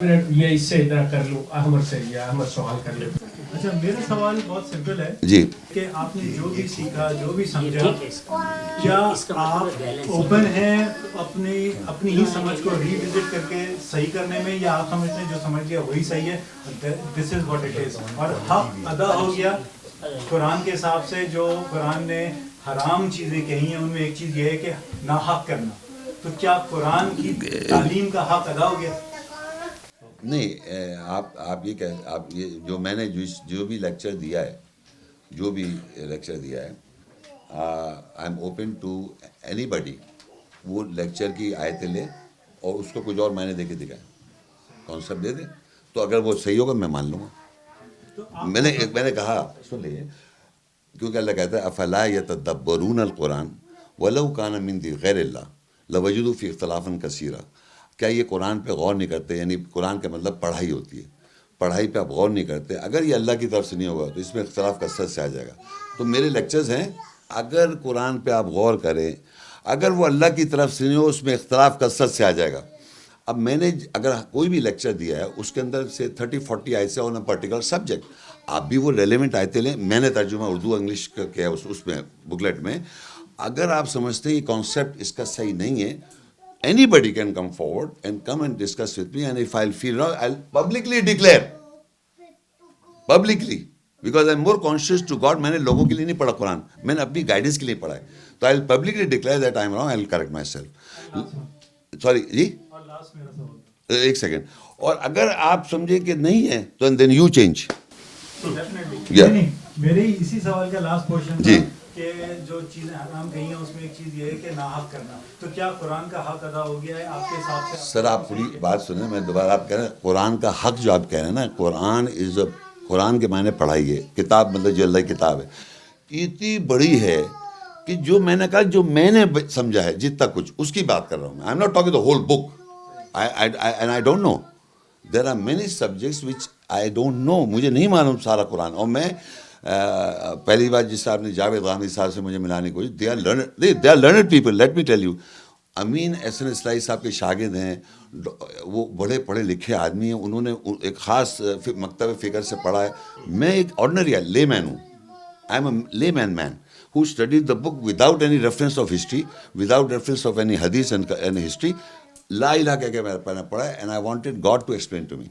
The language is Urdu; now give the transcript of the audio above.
یہ اس سے ادھر کر لوں احمد سے یا احمد سوال کر لے. اچھا میرا سوال بہت سمپل ہے جی کہ آپ نے جو بھی سیکھا جو بھی سمجھا کیا آپ اوپن ہیں اپنی ہی سمجھ کو ری وزٹ کر کے صحیح کرنے میں، یا آپ سمجھتے ہیں جو سمجھ لیا وہی صحیح ہے، دس از واٹ اٹ از، اور حق ادا ہو گیا قرآن کے حساب سے؟ جو قرآن نے حرام چیزیں کہی ہیں ان میں ایک چیز یہ ہے کہ ناحق کرنا، تو کیا قرآن کی تعلیم کا حق ادا ہو گیا؟ نہیں، آپ یہ جو میں نے جو بھی لیکچر دیا ہے I am open to anybody وہ لیکچر کی آیتیں لے اور اس کو کچھ اور میں نے دے کے دکھائے، کانسیپٹ دے دیں، تو اگر وہ صحیح ہوگا میں مان لوں گا. میں نے کہا سن لیجیے، کیونکہ اللہ کہتا ہے افلا یتدبرون القرآن ولو کان من عند غیر اللہ لوجدوا فی اختلافا کثیرا. کیا یہ قرآن پہ غور نہیں کرتے؟ یعنی قرآن کا مطلب پڑھائی ہوتی ہے، پڑھائی پہ آپ غور نہیں کرتے. اگر یہ اللہ کی طرف سے نہیں ہوگا تو اس میں اختلاف کثرت سے آ جائے گا. تو میرے لیکچرز ہیں، اگر قرآن پہ آپ غور کریں، اگر وہ اللہ کی طرف سے نہیں ہو اس میں اختلاف کثرت سے آ جائے گا. اب میں نے اگر کوئی بھی لیکچر دیا ہے اس کے اندر سے 30-40 آیتیں آن اے پرٹیکولر سبجیکٹ، آپ بھی وہ ریلیونٹ آیتیں لیں. میں نے ترجمہ اردو انگلش کا کیا اس میں بکلیٹ میں. اگر آپ سمجھتے ہیں یہ کانسیپٹ اس کا صحیح نہیں ہے، anybody can come forward and come and discuss with me, and if I'll feel wrong, I'll publicly declare. Publicly. Because I'm more conscious to God. میں نے لوگوں کے لیے نہیں پڑھا قرآن، میں نے اپنی گائیڈنس کے لیے پڑھا ہے. تو I'll publicly declare that I'm wrong, I'll correct myself. Sorry جی ایک سیکنڈ. اور اگر آپ سمجھیں کہ نہیں ہے تو then you change. میرے اسی سوال کا لاسٹ کوشچن جی کہ جو چیزیں حرام کہی ہیں اس میں ایک چیز یہ ہے کہ ناحق کرنا، تو کیا قرآن کا حق ادا ہو گیا ہے آپ کے حساب سے؟ سر آپ پوری بات سنیں، میں دوبارہ آپ کہہ رہے ہیں قرآن کا حق جو آپ کہہ رہے ہیں نا، قرآن کے معنی پڑھائی ہے، کتاب مطلب جو اللہ کی کتاب ہے اتنی بڑی ہے کہ جو میں نے کہا جو میں نے سمجھا ہے جتنا کچھ اس کی بات کر رہا ہوں میں. I am not talking the whole book and I don't know. There are many subjects which I don't know, مجھے نہیں معلوم سارا قرآن. اور میں پہلی بار جس صاحب نے جاوید غامدی صاحب سے مجھے ملانے کی کوشش، they are learned people. Let me tell you, Amin Ahsan Islahi صاحب کے شاگرد ہیں، وہ بڑے پڑھے لکھے آدمی ہیں، انہوں نے ایک خاص مکتب فکر سے پڑھا ہے. میں ایک آرڈنری لے مین ہوں. آئی ایم اے لے مین who studied the book without any reference of history, without reference of any hadith and history. لا الہ کہہ کے میں نے پڑھا ہے, and I wanted God to explain to me.